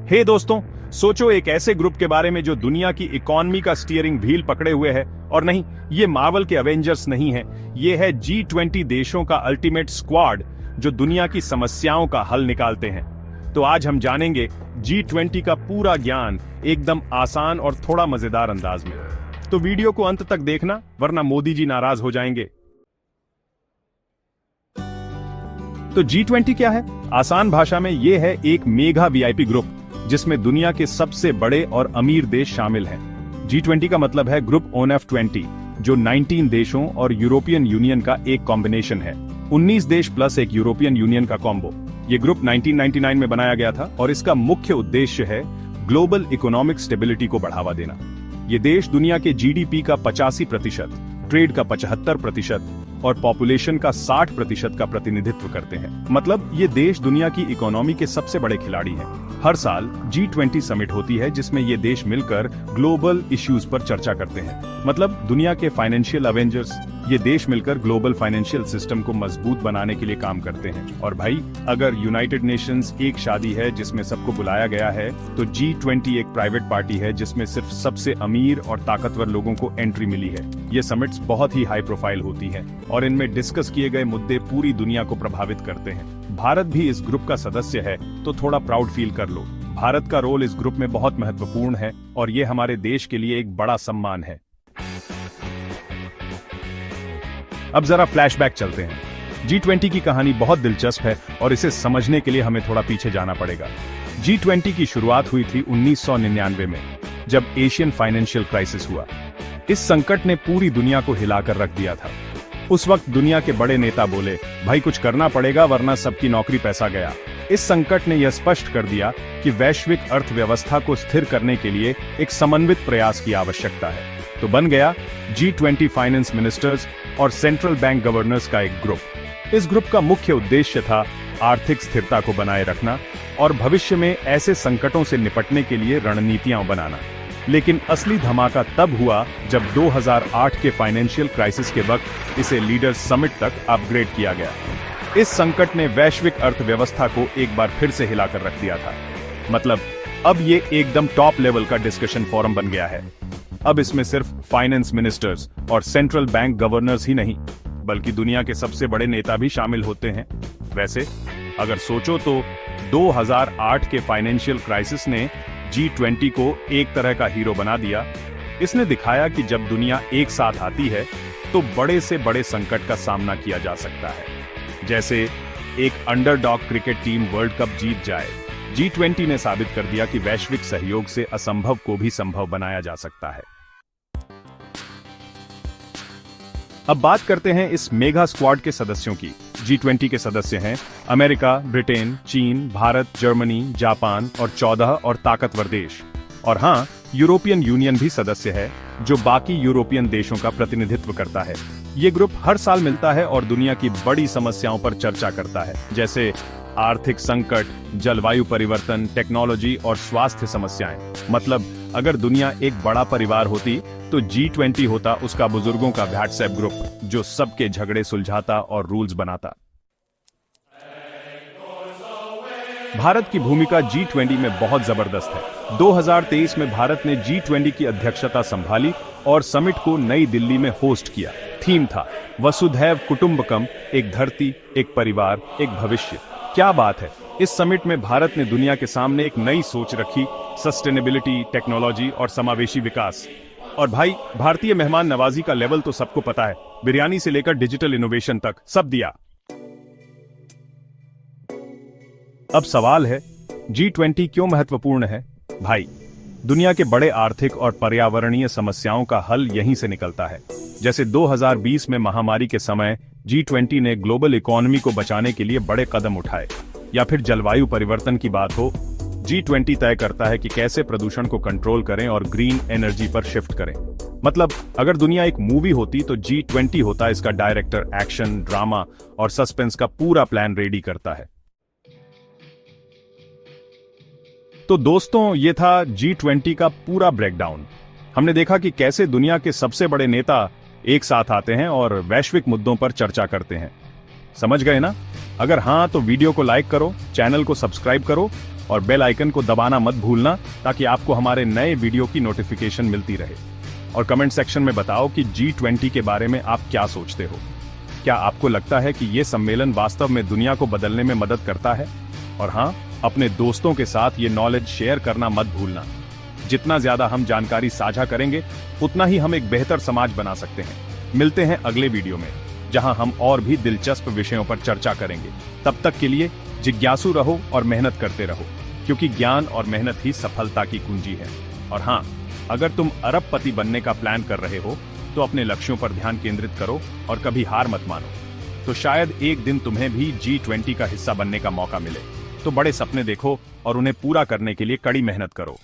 हे दोस्तों, सोचो एक ऐसे ग्रुप के बारे में जो दुनिया की इकोनॉमी का स्टीयरिंग व्हील पकड़े हुए है। और नहीं, ये मार्वल के अवेंजर्स नहीं है, ये है G20 देशों का अल्टीमेट स्क्वाड जो दुनिया की समस्याओं का हल निकालते हैं। तो आज हम जानेंगे G20 का पूरा ज्ञान एकदम आसान और थोड़ा मजेदार अंदाज में। तो वीडियो को अंत तक देखना, वरना मोदी जी नाराज हो जाएंगे। तो G20 क्या है? आसान भाषा में यह है एक मेगा वीआईपी ग्रुप जिसमें दुनिया के सबसे बड़े और अमीर देश शामिल हैं। G20 का मतलब है ग्रुप ऑन F20, जो 19 देशों और यूरोपियन यूनियन का एक कॉम्बिनेशन है। 19 देश प्लस एक यूरोपियन यूनियन का कॉम्बो। ये ग्रुप 1999 में बनाया गया था और इसका मुख्य उद्देश्य है ग्लोबल इकोनॉमिक स्टेबिलिटी को बढ़ावा देना। ये देश दुनिया के जीडीपी का 85%, ट्रेड का 75% और पॉपुलेशन का 60% का प्रतिनिधित्व करते हैं। मतलब ये देश दुनिया की इकोनॉमी के सबसे बड़े खिलाड़ी हैं। हर साल G20 समिट होती है जिसमें ये देश मिलकर ग्लोबल इश्यूज पर चर्चा करते हैं। मतलब दुनिया के फाइनेंशियल अवेंजर्स, ये देश मिलकर ग्लोबल फाइनेंशियल सिस्टम को मजबूत बनाने के लिए काम करते हैं। और भाई, अगर यूनाइटेड नेशंस एक शादी है जिसमें सबको बुलाया गया है, तो G20 एक प्राइवेट पार्टी है जिसमें सिर्फ सबसे अमीर और ताकतवर लोगों को एंट्री मिली है। ये समिट्स बहुत ही हाई प्रोफाइल होती हैं और इनमें डिस्कस किए गए मुद्दे पूरी दुनिया को प्रभावित करते हैं। भारत भी इस ग्रुप का सदस्य है, तो थोड़ा प्राउड फील कर लो। भारत का रोल इस ग्रुप में बहुत महत्वपूर्ण है और ये हमारे देश के लिए एक बड़ा सम्मान है। अब जरा फ्लैशबैक चलते हैं। G20 की कहानी बहुत दिलचस्प है और इसे समझने के लिए हमें थोड़ा पीछे जाना पड़ेगा। G20 की शुरुआत हुई थी 1999 में, जब एशियन फाइनेंशियल क्राइसिस हुआ। इस संकट ने पूरी दुनिया को हिलाकर रख दिया था। उस वक्त दुनिया के बड़े नेता बोले, भाई कुछ करना पड़ेगा वरना सबकी नौकरी पैसा गया। इस संकट ने यह स्पष्ट कर दिया कि वैश्विक अर्थव्यवस्था को स्थिर करने के लिए एक समन्वित प्रयास की आवश्यकता है। तो बन गया G20 फाइनेंस मिनिस्टर्स और सेंट्रल बैंक गवर्नर्स का एक ग्रुप। इस ग्रुप का मुख्य उद्देश्य था आर्थिक स्थिरता को बनाए रखना और भविष्य में ऐसे संकटों से निपटने के लिए रणनीतियां बनाना। लेकिन असली धमाका तब हुआ जब 2008 के फाइनेंशियल क्राइसिस के वक्त इसे लीडर्स समिट तक अपग्रेड किया गया। इस संकट ने वैश्विक अर्थव्यवस्था को एक बार फिर से हिलाकर रख दिया था। मतलब अब ये एकदम टॉप लेवल का डिस्कशन फोरम बन गया है। अब इसमें सिर्फ फाइनेंस मिनिस्टर्स और सेंट्रल बैंक गवर्नर्स ही नहीं, बल्कि दुनिया के सबसे बड़े नेता भी शामिल होते हैं। वैसे अगर सोचो तो 2008 के फाइनेंशियल क्राइसिस ने G20 को एक तरह का हीरो बना दिया। इसने दिखाया कि जब दुनिया एक साथ आती है तो बड़े से बड़े संकट का सामना किया जा सकता है। जैसे एक underdog cricket team world cup जीत जाए। G20 ने साबित कर दिया कि वैश्विक सहयोग से असंभव को भी संभव बनाया जा सकता है। अब बात करते हैं इस मेगा स्क्वाड के सदस्यों की। G20 के सदस्य हैं अमेरिका, ब्रिटेन, चीन, भारत, जर्मनी, जापान और 14 और ताकतवर देश। और हाँ, यूरोपियन यूनियन भी सदस्य है जो बाकी यूरोपियन देशों का प्रतिनिधित्व करता है। ये ग्रुप हर साल मिलता है और दुनिया की बड़ी समस्याओं पर चर्चा करता है, जैसे आर्थिक संकट, जलवायु परिवर्तन, टेक्नोलॉजी और स्वास्थ्य समस्याएं। मतलब अगर दुनिया एक बड़ा परिवार होती तो G20 होता उसका बुजुर्गों का व्हाट्सएप ग्रुप जो सबके झगड़े सुलझाता और रूल्स बनाता। भारत की भूमिका G20 में बहुत जबरदस्त है। 2023 में भारत ने G20 की अध्यक्षता संभाली और समिट को नई दिल्ली में होस्ट किया। थीम था वसुधैव कुटुंबकम, एक धरती, एक परिवार, एक भविष्य। क्या बात है। इस समिट में भारत ने दुनिया के सामने एक नई सोच रखी, सस्टेनेबिलिटी, टेक्नोलॉजी और समावेशी विकास। और भाई, भारतीय मेहमान नवाजी का लेवल तो सबको पता है। बिरयानी से लेकर डिजिटल इनोवेशन तक सब दिया। अब सवाल है, G20 क्यों महत्वपूर्ण है? भाई, दुनिया के बड़े आर्थिक और पर्यावरणीय समस्याओं का हल यहीं से निकलता है। जैसे 2020 में महामारी के समय G20 ने ग्लोबल इकोनॉमी को बचाने के लिए बड़े कदम उठाए। या फिर जलवायु परिवर्तन की बात हो, G20 तय करता है कि कैसे प्रदूषण को कंट्रोल करें और ग्रीन एनर्जी पर शिफ्ट करें। मतलब अगर दुनिया एक मूवी होती तो G20 होता इसका डायरेक्टर, एक्शन, ड्रामा और सस्पेंस का पूरा प्लान रेडी करता है। तो दोस्तों, ये था G20 का पूरा ब्रेकडाउन। हमने देखा कि कैसे दुनिया के सबसे बड़े नेता एक साथ आते हैं और वैश्विक मुद्दों पर चर्चा करते हैं। समझ गए ना? अगर हाँ तो वीडियो को लाइक करो, चैनल को सब्सक्राइब करो और बेल आइकन को दबाना मत भूलना ताकि आपको हमारे नए वीडियो की नोटिफिकेशन मिलती रहे। और कमेंट सेक्शन में बताओ कि G20 के बारे में आप क्या सोचते हो। क्या आपको लगता है कि ये सम्मेलन वास्तव में दुनिया को बदलने में मदद करता है? और हाँ, अपने दोस्तों के साथ ये नॉलेज शेयर करना मत भूलना। जितना ज्यादा हम जानकारी साझा करेंगे उतना ही हम एक बेहतर समाज बना सकते हैं। मिलते हैं अगले वीडियो में, जहां हम और भी दिलचस्प विषयों पर चर्चा करेंगे। तब तक के लिए जिज्ञासु रहो और मेहनत करते रहो, क्योंकि ज्ञान और मेहनत ही सफलता की कुंजी है। और हाँ, अगर तुम अरबपति बनने का प्लान कर रहे हो तो अपने लक्ष्यों पर ध्यान केंद्रित करो और कभी हार मत मानो। तो शायद एक दिन तुम्हें भी G20 का हिस्सा बनने का मौका मिले। तो बड़े सपने देखो और उन्हें पूरा करने के लिए कड़ी मेहनत करो।